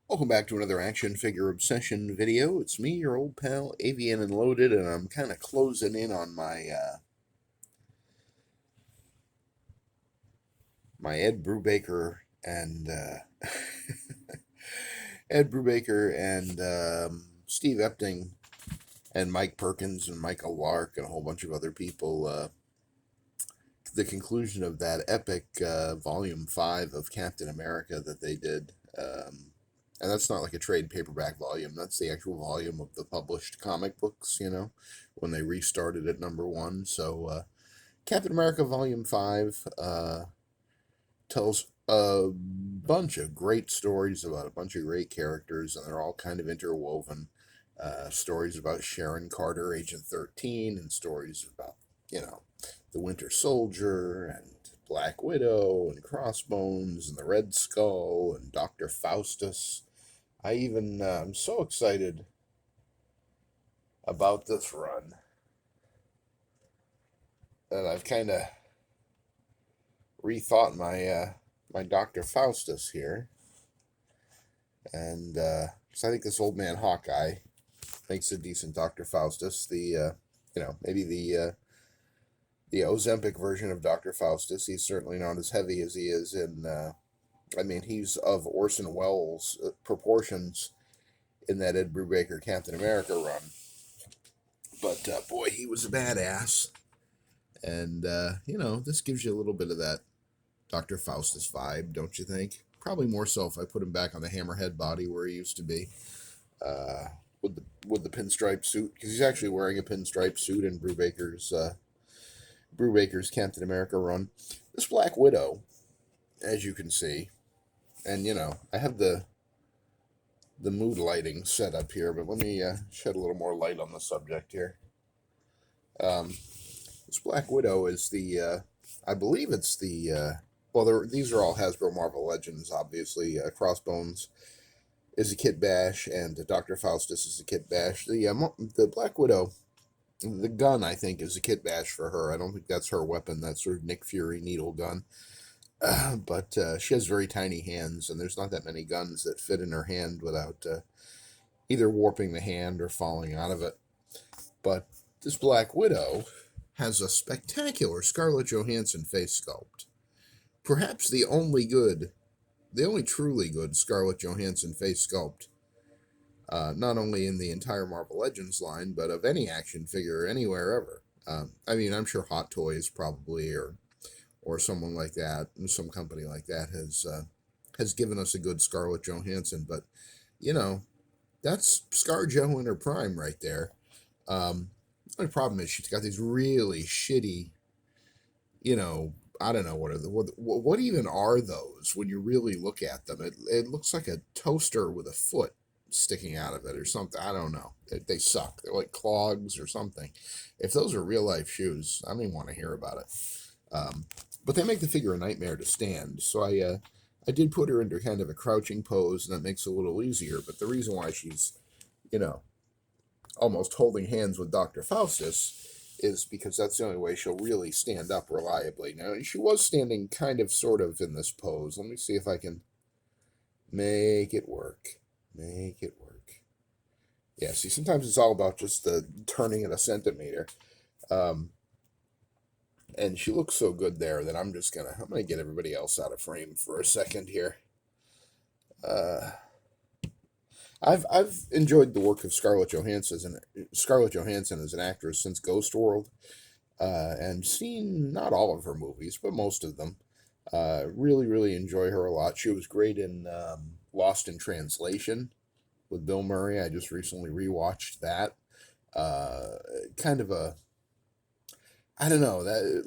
Welcome back to another action figure obsession video. It's me, your old pal, Avian and Loaded, and I'm kind of closing in on my Ed Brubaker and Ed Brubaker and Steve Epting and Mike Perkins and Michael Lark and a whole bunch of other people. The conclusion of that epic Volume 5 of Captain America that they did. And that's not like a trade paperback volume. That's the actual volume of the published comic books, when they restarted at #1. So, Captain America Volume 5 tells a bunch of great stories about a bunch of great characters, and they're all kind of interwoven. Stories about Sharon Carter, Agent 13, and stories about, the Winter Soldier, and Black Widow, and Crossbones, and the Red Skull, and Dr. Faustus. I'm so excited about this run that I've kind of rethought my Dr. Faustus here, and so I think this old man Hawkeye makes a decent Dr. Faustus. Maybe the Ozempic version of Dr. Faustus. He's certainly not as heavy as he is in. He's of Orson Welles proportions in that Ed Brubaker Captain America run. But boy, he was a badass. And, this gives you a little bit of that Dr. Faustus vibe, don't you think? Probably more so if I put him back on the hammerhead body where he used to be, with the pinstripe suit, because he's actually wearing a pinstripe suit in Brubaker's Captain America run. This Black Widow, as you can see, and I have the mood lighting set up here, but let me shed a little more light on the subject here. This Black Widow is I believe it's these are all Hasbro Marvel Legends, obviously. Crossbones is a Kitbash, and Dr. Faustus is a Kitbash. The Black Widow, the gun, I think, is a Kitbash for her. I don't think that's her weapon, that sort of Nick Fury needle gun. But she has very tiny hands, and there's not that many guns that fit in her hand without either warping the hand or falling out of it. But this Black Widow has a spectacular Scarlett Johansson face sculpt. Perhaps the only truly good Scarlett Johansson face sculpt, not only in the entire Marvel Legends line, but of any action figure anywhere ever. I'm sure Hot Toys probably, or someone like that, some company like that has given us a good Scarlett Johansson, but that's ScarJo in her prime right there. The only problem is she's got these really shitty, I don't know what even are those when you really look at them. It looks like a toaster with a foot sticking out of it or something. I don't know. They suck. They're like clogs or something. If those are real life shoes, I don't even want to hear about it. But they make the figure a nightmare to stand. So I did put her into kind of a crouching pose, and that makes it a little easier. But the reason why she's, almost holding hands with Dr. Faustus is because that's the only way she'll really stand up reliably. Now, she was standing kind of sort of in this pose. Let me see if I can make it work. Make it work. Yeah, see, sometimes it's all about just the turning it a centimeter. And she looks so good there that I'm gonna get everybody else out of frame for a second here. I've enjoyed the work of Scarlett Johansson as an actress since Ghost World, and seen not all of her movies, but most of them. Really, really enjoy her a lot. She was great in Lost in Translation with Bill Murray. I just recently rewatched that. Kind of a I don't know that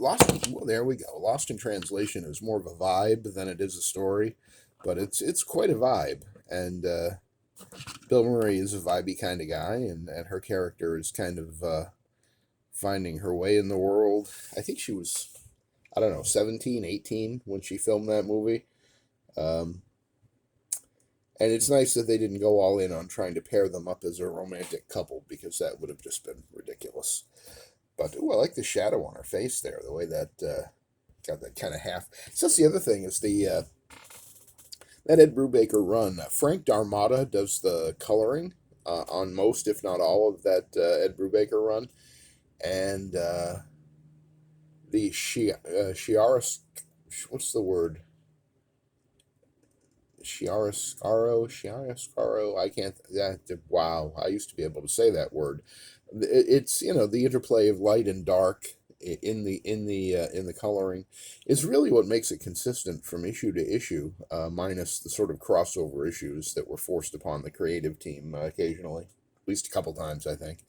Well, there we go. Lost in Translation is more of a vibe than it is a story, but it's quite a vibe. And Bill Murray is a vibey kind of guy, and her character is kind of finding her way in the world. I think she was, I don't know, 17, 18 when she filmed that movie. Um, and it's nice that they didn't go all in on trying to pair them up as a romantic couple, because that would have just been ridiculous. But, I like the shadow on her face there, the way that got that kind of half. So that's the other thing, is That Ed Brubaker run. Frank Darmada does the coloring on most, if not all, of that Ed Brubaker run, and the Shiaris, what's the word? Chiaroscuro. I can't. That wow. I used to be able to say that word. It's the interplay of light and dark in the coloring is really what makes it consistent from issue to issue, minus the sort of crossover issues that were forced upon the creative team occasionally, at least a couple times, I think.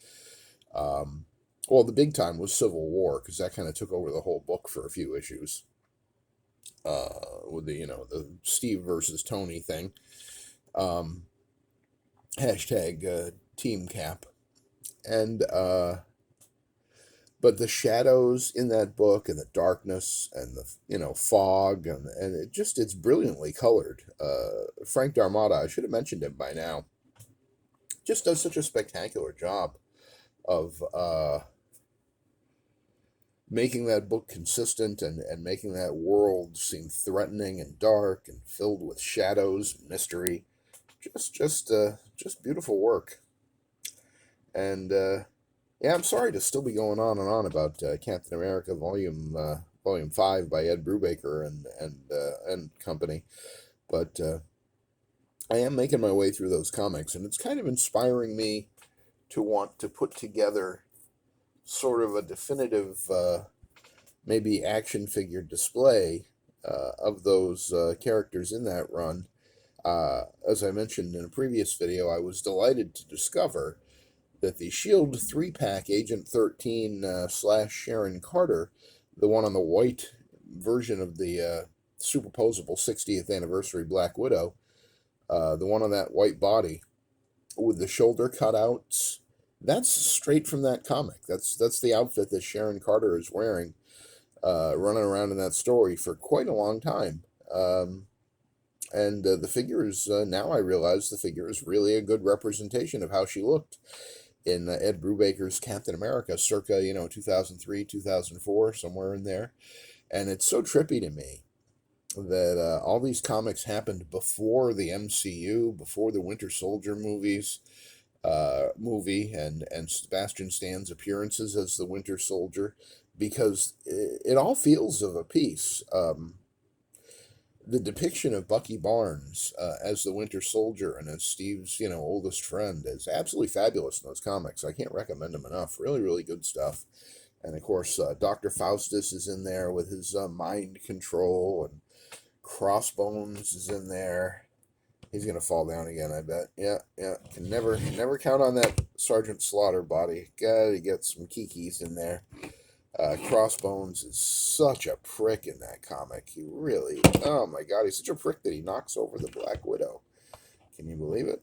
Um, well, the big time was Civil War because that kind of took over the whole book for a few issues. With the Steve versus Tony thing. Um, hashtag Team Cap. And but the shadows in that book and the darkness and the fog and it's brilliantly colored. Frank Darmada, I should have mentioned him by now, just does such a spectacular job of making that book consistent and making that world seem threatening and dark and filled with shadows and mystery. Just beautiful work. And yeah, I'm sorry to still be going on and on about Captain America Volume 5 by Ed Brubaker and company, but I am making my way through those comics, and it's kind of inspiring me to want to put together sort of a definitive, maybe action figure display of those characters in that run. As I mentioned in a previous video, I was delighted to discover that the Shield 3-pack Agent 13 / Sharon Carter, the one on the white version of the superposable 60th anniversary Black Widow, the one on that white body with the shoulder cutouts, that's straight from that comic. That's the outfit that Sharon Carter is wearing, running around in that story for quite a long time. And the figure is, now I realize the figure is really a good representation of how she looked in Ed Brubaker's Captain America circa, 2003, 2004, somewhere in there. And it's so trippy to me that all these comics happened before the MCU, before the Winter Soldier movie and Sebastian Stan's appearances as the Winter Soldier, because it all feels of a piece. The depiction of Bucky Barnes as the Winter Soldier and as Steve's, oldest friend is absolutely fabulous in those comics. I can't recommend them enough. Really, really good stuff. And of course, Dr. Faustus is in there with his mind control, and Crossbones is in there. He's gonna fall down again, I bet. Yeah. Can never count on that Sergeant Slaughter body. Gotta get some kikis in there. Crossbones is such a prick in that comic. He really, oh my god, he's such a prick that he knocks over the Black Widow. Can you believe it?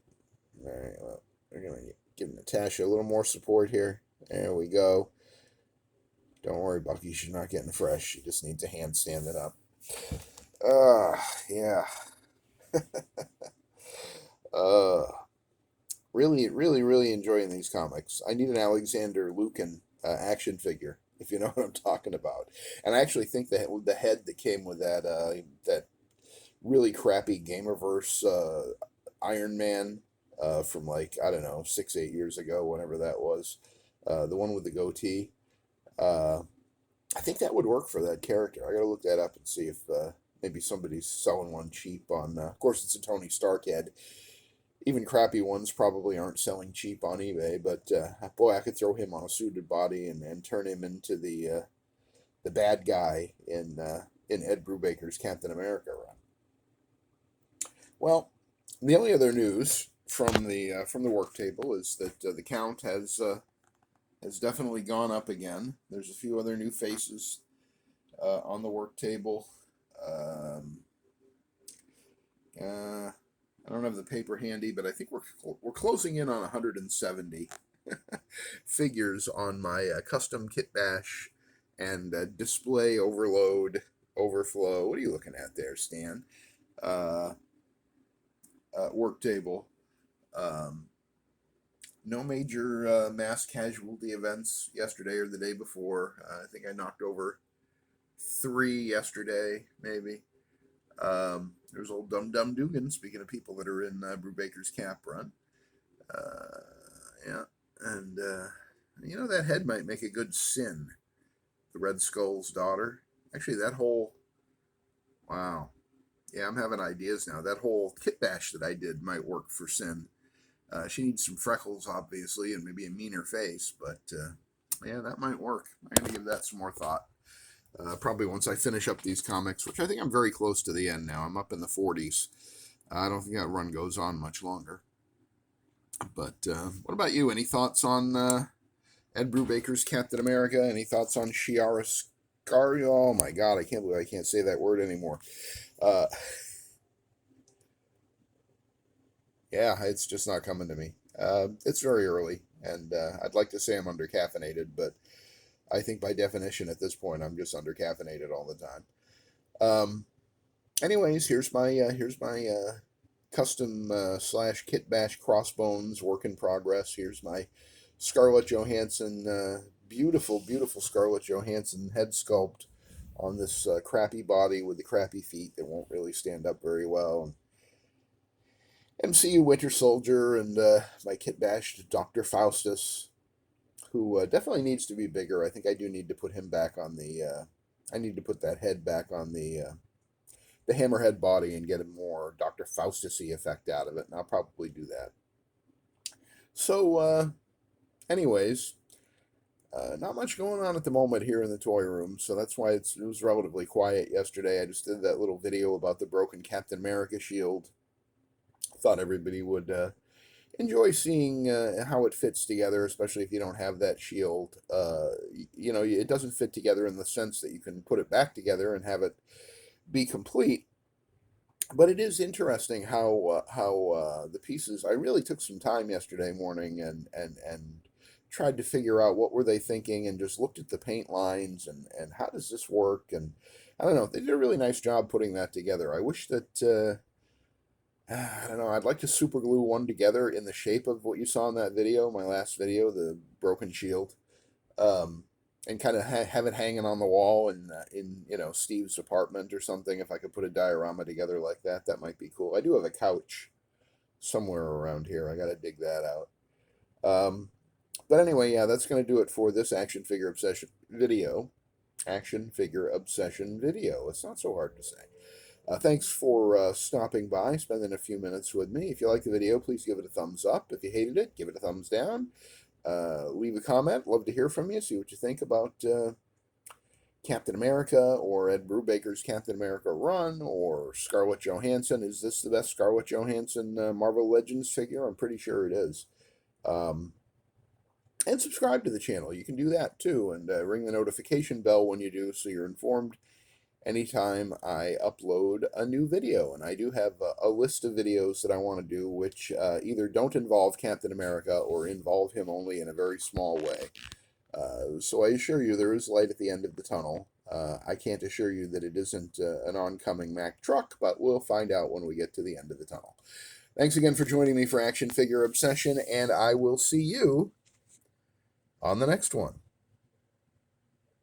All right, well, we're going to give Natasha a little more support here. There we go. Don't worry, Bucky, she's not getting fresh. She just needs a handstand it up. Yeah. Really, really, really enjoying these comics. I need an Alexander Lukin action figure, if you know what I'm talking about. And I actually think that the head that came with that really crappy Gamerverse Iron Man from, like, I don't know, 6-8 years ago, whenever that was, the one with the goatee. I think that would work for that character. I gotta look that up and see if maybe somebody's selling one cheap on. Of course, it's a Tony Stark head. Even crappy ones probably aren't selling cheap on eBay, but boy, I could throw him on a suited body and turn him into the bad guy in Ed Brubaker's Captain America run. Well, the only other news from the work table is that the count has definitely gone up again. There's a few other new faces on the work table. I don't have the paper handy, but I think we're closing in on 170 figures on my custom Kitbash and display overflow. What are you looking at there, Stan? Work table. No major mass casualty events yesterday or the day before. I think I knocked over 3 yesterday, maybe. There's old Dum Dum Dugan, speaking of people that are in Brubaker's cap run. Yeah, and that head might make a good Sin, the Red Skull's daughter. Actually, that whole, wow. Yeah, I'm having ideas now. That whole Kitbash that I did might work for Sin. She needs some freckles, obviously, and maybe a meaner face, but yeah, that might work. I'm going to give that some more thought. Probably once I finish up these comics, which I think I'm very close to the end now. I'm up in the 40s. I don't think that run goes on much longer. But what about you? Any thoughts on Ed Brubaker's Captain America? Any thoughts on Shiara ScarJo? Oh my God, I can't believe I can't say that word anymore. Yeah, it's just not coming to me. It's very early, and I'd like to say I'm undercaffeinated, but I think by definition at this point I'm just undercaffeinated all the time. Anyways, here's my custom slash Kitbash crossbones work in progress. Here's my Scarlett Johansson, beautiful Scarlett Johansson head sculpt on this crappy body with the crappy feet that won't really stand up very well. And MCU Winter Soldier and my Kitbash Dr. Faustus, who definitely needs to be bigger. I think I do need to put him back on the. I need to put that head back on the hammerhead body and get a more Dr. Faustus-y effect out of it, and I'll probably do that. So, anyways, not much going on at the moment here in the toy room, so that's why it was relatively quiet yesterday. I just did that little video about the broken Captain America shield. Thought everybody would enjoy seeing how it fits together, especially if you don't have that shield. It doesn't fit together in the sense that you can put it back together and have it be complete. But it is interesting how the pieces. I really took some time yesterday morning and tried to figure out what were they thinking, and just looked at the paint lines and how does this work. And I don't know. They did a really nice job putting that together. I wish that. I don't know. I'd like to super glue one together in the shape of what you saw in that video, my last video, the broken shield, and kind of have it hanging on the wall in Steve's apartment or something. If I could put a diorama together like that, that might be cool. I do have a couch somewhere around here. I got to dig that out. But anyway, yeah, that's going to do it for this action figure obsession video. Action figure obsession video. It's not so hard to say. Thanks for stopping by, spending a few minutes with me. If you liked the video, please give it a thumbs up. If you hated it, give it a thumbs down. Leave a comment. Love to hear from you. See what you think about Captain America or Ed Brubaker's Captain America run or Scarlett Johansson. Is this the best Scarlett Johansson Marvel Legends figure? I'm pretty sure it is. And subscribe to the channel. You can do that too. And ring the notification bell when you do so you're informed anytime I upload a new video. And I do have a list of videos that I want to do which either don't involve Captain America or involve him only in a very small way. So I assure you there is light at the end of the tunnel. I can't assure you that it isn't an oncoming Mack truck, but we'll find out when we get to the end of the tunnel. Thanks again for joining me for Action Figure Obsession, and I will see you on the next one.